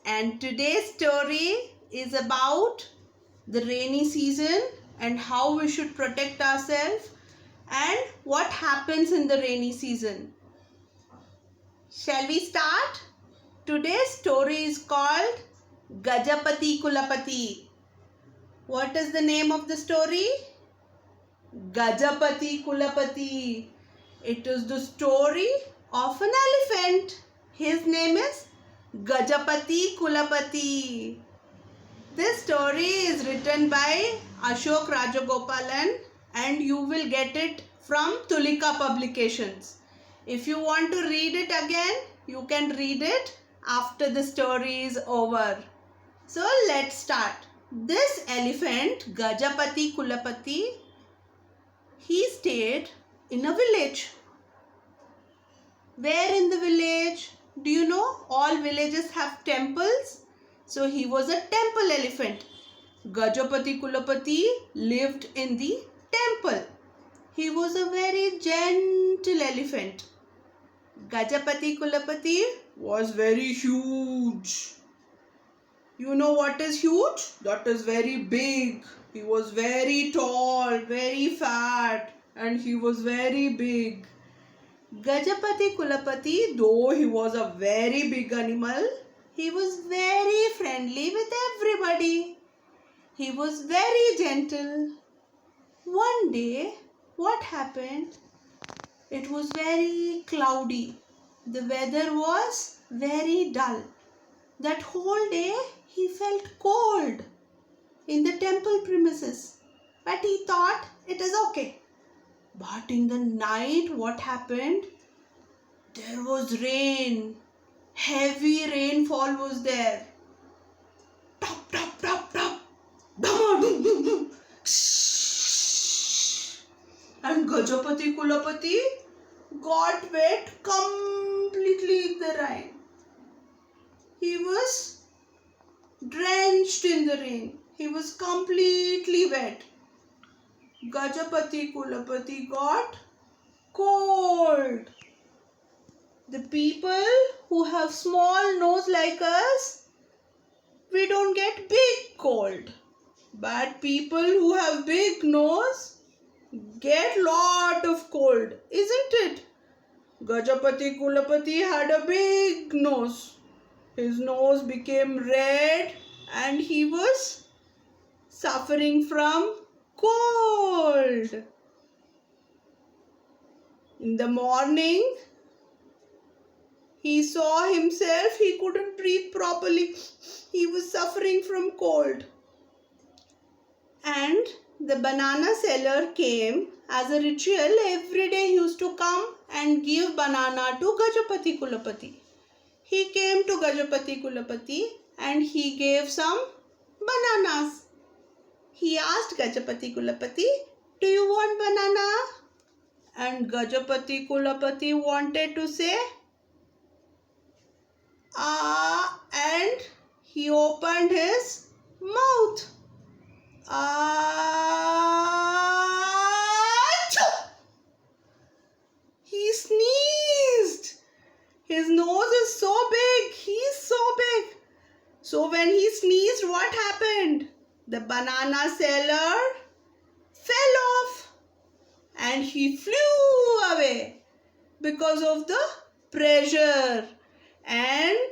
And today's story is about the rainy season and how we should protect ourselves and what happens in the rainy season. Shall we start? Today's story is called Gajapati Kulapati. What is the name of the story? Gajapati Kulapati. It is the story of an elephant. His name is Gajapati Kulapati. This story is written by Ashok Rajagopalan and you will get it from Tulika Publications. If you want to read it again, you can read it after the story is over. So let's start. This elephant, Gajapati Kulapati, he stayed in a village. Where in the village? Do you know all villages have temples? So he was a temple elephant. Gajapati Kulapati lived in the temple. He was a very gentle elephant. Gajapati Kulapati was very huge. You know what is huge? That is very big. He was very tall, very fat, and he was very big. Gajapati Kulapati, though he was a very big animal, he was very friendly with everybody. He was very gentle. One day, what happened? It was very cloudy. The weather was very dull. That whole day, he felt cold in the temple premises. But he thought it is okay. But in the night, what happened? There was rain. Heavy rainfall was there. Top, top, top, top. Dum, dum, dum, dum. And Gajapati Kulapati got wet completely in the rain. He was drenched in the rain. He was completely wet. Gajapati Kulapati got cold. The people who have small nose like us, we don't get big cold. But people who have big nose get lot of cold, isn't it? Gajapati Kulapati had a big nose. His nose became red and he was suffering from cold. In the morning, he saw himself, he couldn't breathe properly. He was suffering from cold. And the banana seller came as a ritual. Every day he used to come and give banana to Gajapati Kulapati. He came to Gajapati Kulapati and he gave some bananas. He asked Gajapati Kulapati, "Do you want banana?" And Gajapati Kulapati wanted to say, "Ah," and he opened his mouth. He sneezed. His nose is so big. He's so big. So when he sneezed, what happened? The banana seller fell off and he flew away because of the pressure. And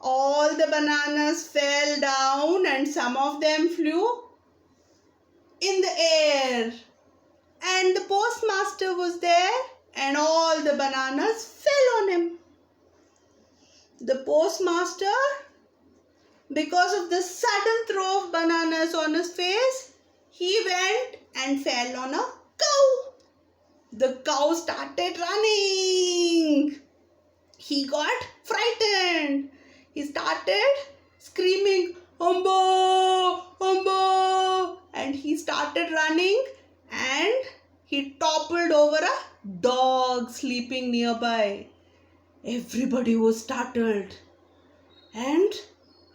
all the bananas fell down and some of them flew in the air. And the postmaster was there and all the bananas fell on him. The postmaster, because of the sudden throw of bananas on his face, he went and fell on a cow. The cow started running. He got frightened. He started screaming, "Umbo, umbo," and he started running and he toppled over a dog sleeping nearby. Everybody was startled and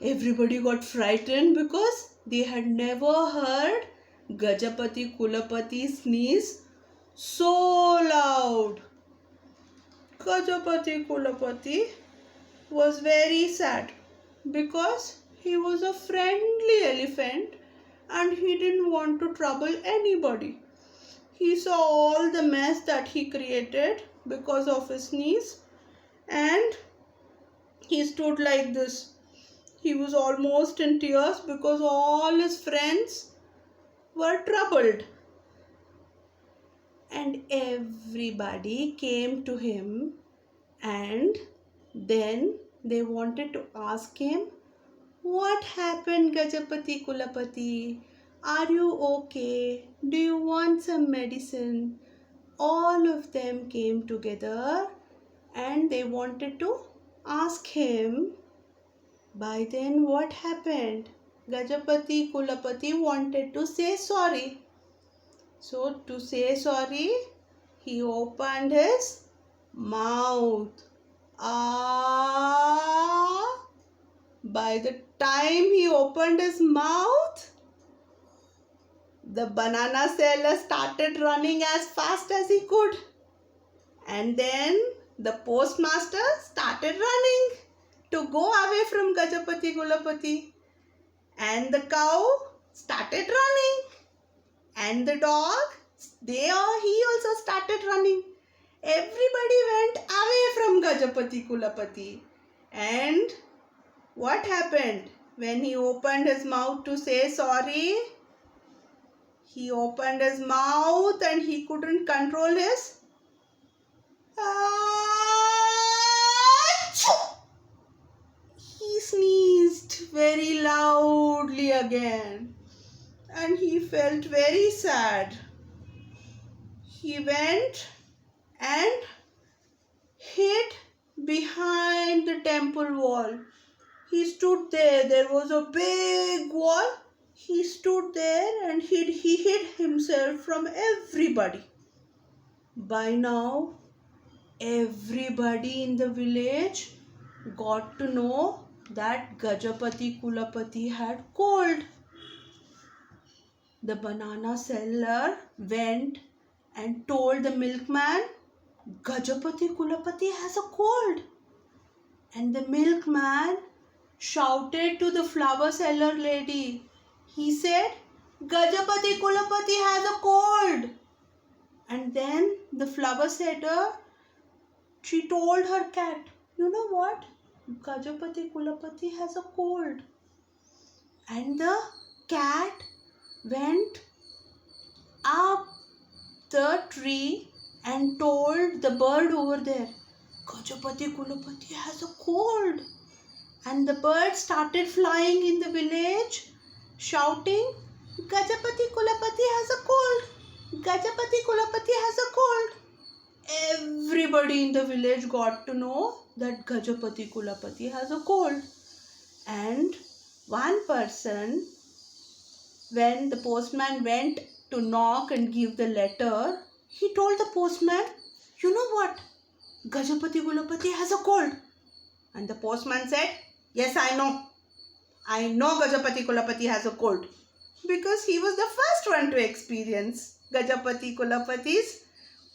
everybody got frightened because they had never heard Gajapati Kulapati sneeze so loud. Gajapati Kulapati was very sad. because he was a friendly elephant and he didn't want to trouble anybody. He saw all the mess that he created because of his sneeze, and he stood like this. He was almost in tears because all his friends were troubled. And everybody came to him, and then they wanted to ask him, "What happened, Gajapati Kulapati? Are you okay? Do you want some medicine?" All of them came together and they wanted to ask him. By then, what happened? Gajapati Kulapati wanted to say sorry. So, to say sorry, he opened his mouth. Ah! By the time he opened his mouth, the banana seller started running as fast as he could. And then the postmaster started running to go away from Gajapati Kulapati. And the cow started running. And the dog, he also started running. Everybody went away from Gajapati Kulapati. And what happened? When he opened his mouth to say sorry, he opened his mouth and he couldn't control his. He sneezed very loudly again and he felt very sad. He went and hid behind the temple wall. He stood there. There was a big wall. He stood there and he hid himself from everybody. By now, everybody in the village got to know that Gajapati Kulapati had cold. The banana seller went and told the milkman, "Gajapati Kulapati has a cold." And the milkman shouted to the flower seller lady. He said, "Gajapati Kulapati has a cold." And then the flower seller, she told her cat, "You know what? Gajapati Kulapati has a cold." And the cat went up the tree and told the bird over there, "Gajapati Kulapati has a cold." And the bird started flying in the village, shouting, "Gajapati Kulapati has a cold. Gajapati Kulapati has a cold." Everybody in the village got to know that Gajapati Kulapati has a cold. And one person, when the postman went to knock and give the letter, he told the postman, "You know what? Gajapati Kulapati has a cold." And the postman said, "Yes, I know. I know Gajapati Kulapati has a cold." Because he was the first one to experience Gajapati Kulapati's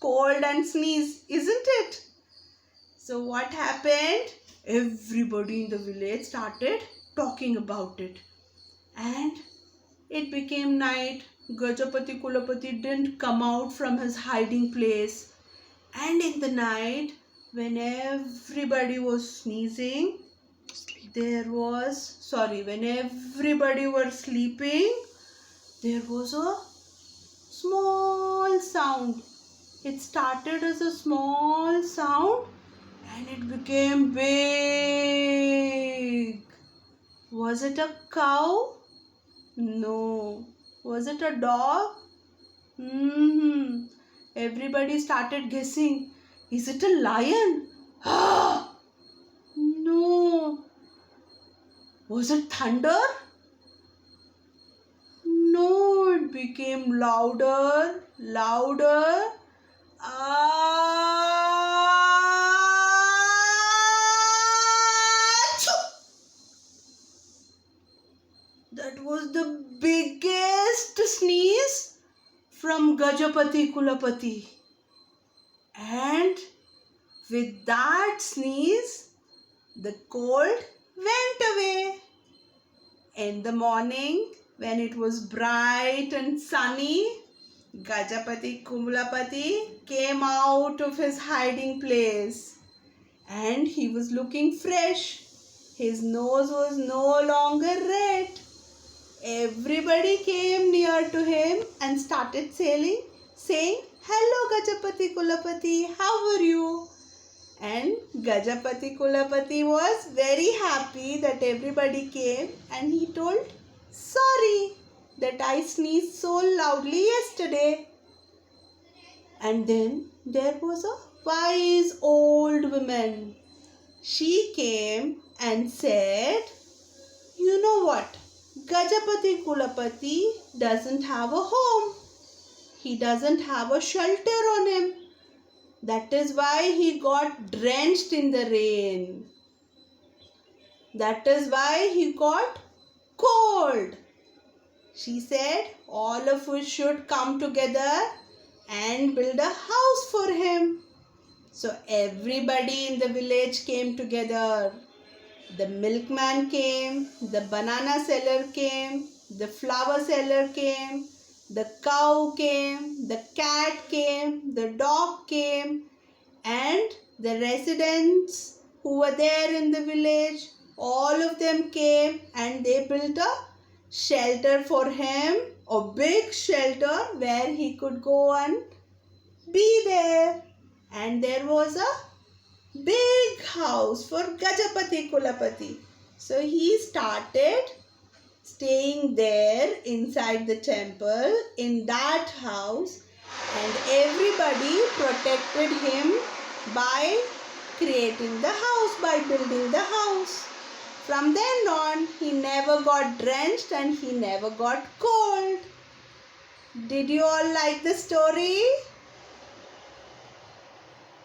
cold and sneeze, isn't it? So what happened? Everybody in the village started talking about it. And it became night. Gajapati Kulapati didn't come out from his hiding place. And in the night, when everybody was sneezing, when everybody was sleeping, there was a small sound. It started as a small sound and it became big. Was it a cow? No. Was it a dog? Everybody started guessing. Is it a lion? No. Was it thunder? No, it became louder, louder. That was the biggest sneeze from Gajapati Kulapati. And with that sneeze, the cold went away. In the morning, when it was bright and sunny, Gajapati Kumulapati came out of his hiding place and he was looking fresh. His nose was no longer red. Everybody came near to him and started saying, "Hello Gajapati Kulapati, how are you?" And Gajapati Kulapati was very happy that everybody came and he told, "Sorry that I sneezed so loudly yesterday." And then there was a wise old woman. She came and said, "You know what? Gajapati Kulapati doesn't have a home. He doesn't have a shelter on him. That is why he got drenched in the rain. That is why he got cold." She said, "All of us should come together and build a house for him." So everybody in the village came together. The milkman came, the banana seller came, the flower seller came, the cow came, the cat came, the dog came, and the residents who were there in the village, all of them came and they built a shelter for him, a big shelter where he could go and be there. And there was a big house for Gajapati Kulapati. So he started staying there inside the temple in that house, and everybody protected him by creating the house, by building the house. From then on, he never got drenched and he never got cold. Did you all like the story?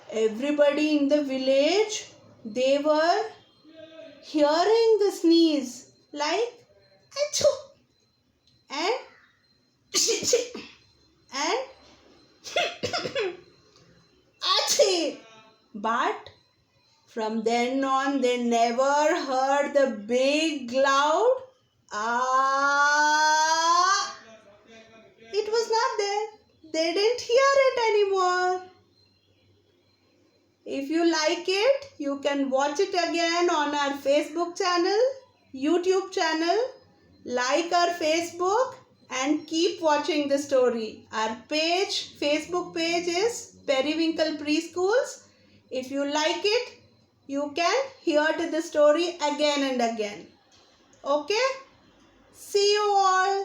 Everybody in the village, they were hearing the sneeze like achoo and and achoo. But from then on, they never heard the big loud ah. It was not there. They didn't hear it anymore. If you like it, you can watch it again on our Facebook channel, YouTube channel. Like our Facebook and keep watching the story. Our Facebook page is Periwinkle Preschools. If you like it, you can hear to the story again and again. Okay? See you all.